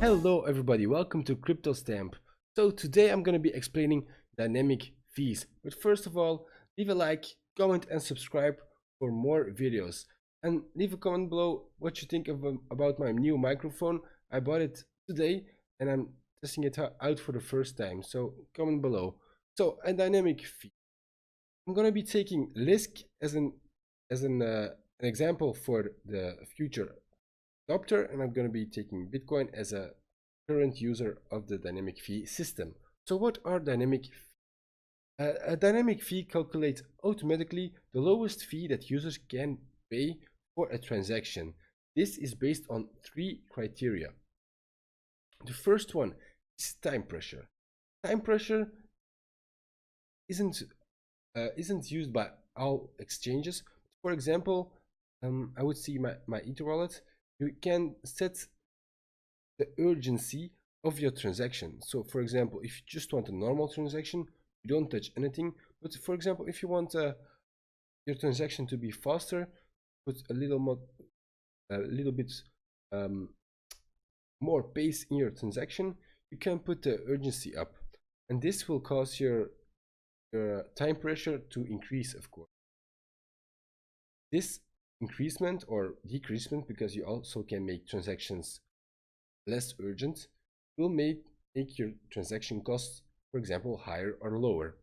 Hello everybody, welcome to Crypto Stamp. So today I'm going to be explaining dynamic fees. But first of all, leave a like, comment and subscribe for more videos. And leave a comment below what you think about my new microphone. I bought it today and I'm testing it out for the first time. So comment below. So a dynamic fee. I'm going to be taking lisk as an example for the future adopter, and I'm going to be taking Bitcoin as a current user of the dynamic fee system. So what are dynamic fees? A dynamic fee calculates automatically the lowest fee that users can pay for a transaction. This is based on three criteria. The first one is time pressure. Time pressure isn't used by all exchanges. For example, I would see my Ether wallet. You can set the urgency of your transaction. So for example, if you just want a normal transaction, you don't touch anything. But for example, if you want your transaction to be faster, put a little bit more pace in your transaction, you can put the urgency up, and this will cause your time pressure to increase, of course. This increasement or decreasement, because you also can make transactions less urgent, will make your transaction costs, for example, higher or lower.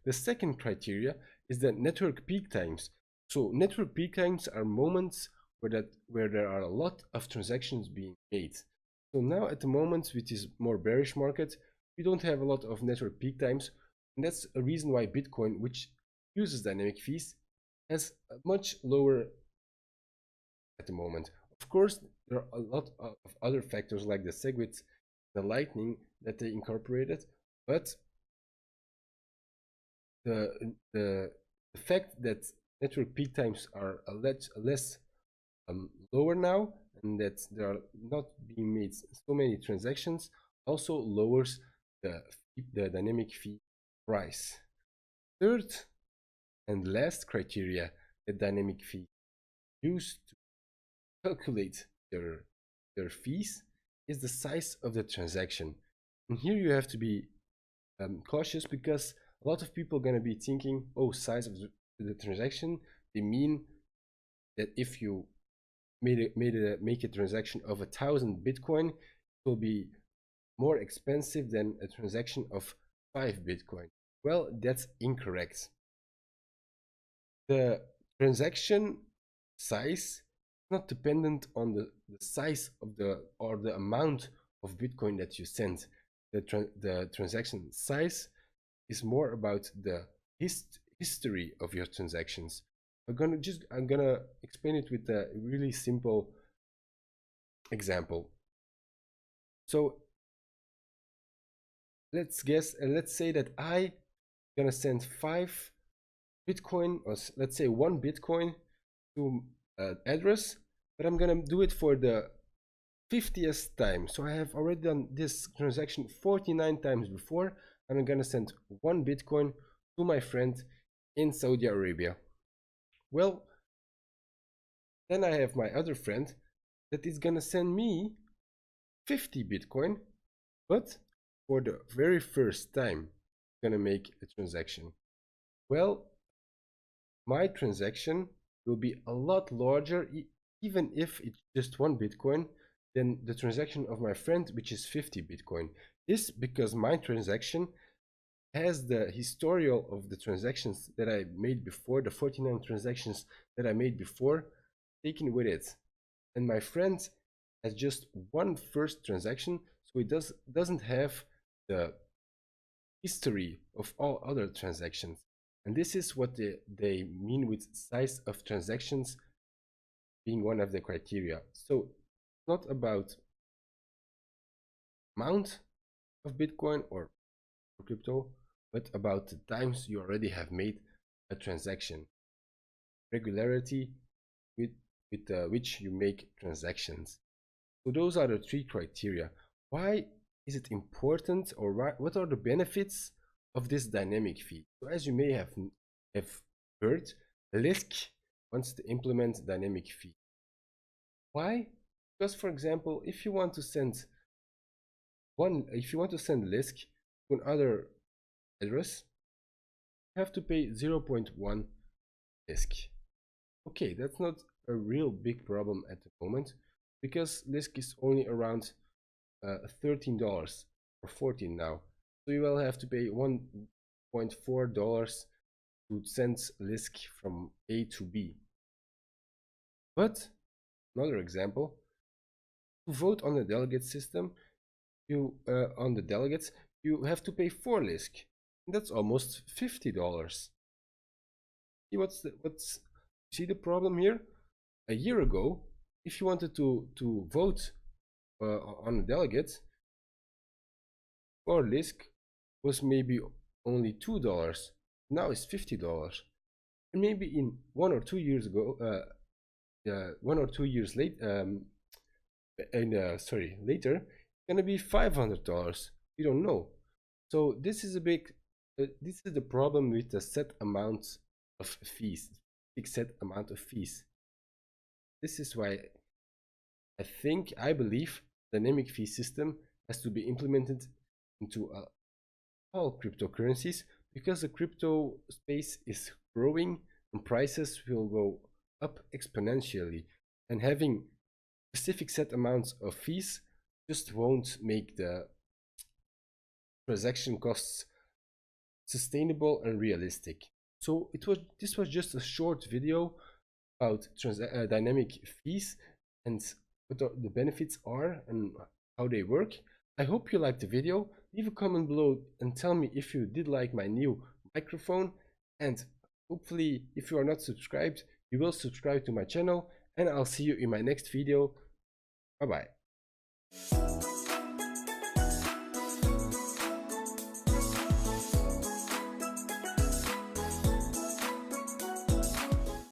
The second criteria is the network peak times. So network peak times are moments where there are a lot of transactions being made. So now at the moment with this more bearish market, we don't have a lot of network peak times, and that's a reason why Bitcoin, which uses dynamic fees, has a much lower at the moment. Of course, there are a lot of other factors like the SegWit, the Lightning that they incorporated, but the fact that network peak times are less lower now, and that there are not being made so many transactions, also lowers the dynamic fee price. Third and last criteria that dynamic fee used to calculate their fees is the size of the transaction. And here you have to be cautious, because a lot of people are going to be thinking, oh, size of the transaction, they mean that if you make a transaction of 1,000 Bitcoin, it will be more expensive than a transaction of 5 Bitcoin. Well, that's incorrect. The transaction size not dependent on the size of the amount of Bitcoin that you send. The transaction size is more about the history of your transactions. I'm gonna explain it with a really simple example. So let's say that I gonna send 5 Bitcoin, or let's say 1 Bitcoin to address, but I'm gonna do it for the 50th time. So I have already done this transaction 49 times before, and I'm gonna send 1 Bitcoin to my friend in Saudi Arabia. Well, then I have my other friend that is gonna send me 50 Bitcoin, but for the very first time gonna make a transaction. Well, my transaction will be a lot larger, even if it's just 1 Bitcoin, than the transaction of my friend, which is 50 Bitcoin. This because my transaction has the historial of the transactions that I made before, the 49 transactions that I made before, taken with it. And my friend has just one first transaction, so it doesn't have the history of all other transactions. And this is what they mean with size of transactions being one of the criteria. So it's not about amount of Bitcoin or crypto, but about the times you already have made a transaction, regularity with which you make transactions. So those are the 3 criteria. Why is it important, or what are the benefits of this dynamic fee? So as you may have heard, Lisk wants to implement dynamic fee. Why? Because, for example, if you want to send if you want to send lisk to another address, you have to pay 0.1 lisk. Okay, that's not a real big problem at the moment, because lisk is only around $13 or 14 now. So you will have to pay $1.4 to send lisk from A to B. But another example, to vote on the delegate system, you you have to pay 4 lisk. And that's almost $50. See the problem here? A year ago, if you wanted to vote on a delegate, 4 lisk was maybe only $2. Now it's $50. And maybe in 1 or 2 years ago, 1 or 2 years later, later, it's gonna be $500. You don't know. So this is this is the problem with the set amount of fees, fixed set amount of fees. This is why I believe dynamic fee system has to be implemented into all cryptocurrencies, because the crypto space is growing and prices will go up exponentially, and having specific set amounts of fees just won't make the transaction costs sustainable and realistic. So this was just a short video about dynamic fees and what the benefits are and how they work. I hope you liked the video. Leave a comment below and tell me if you did like my new microphone, and hopefully if you are not subscribed, you will subscribe to my channel, and I'll see you in my next video. Bye bye.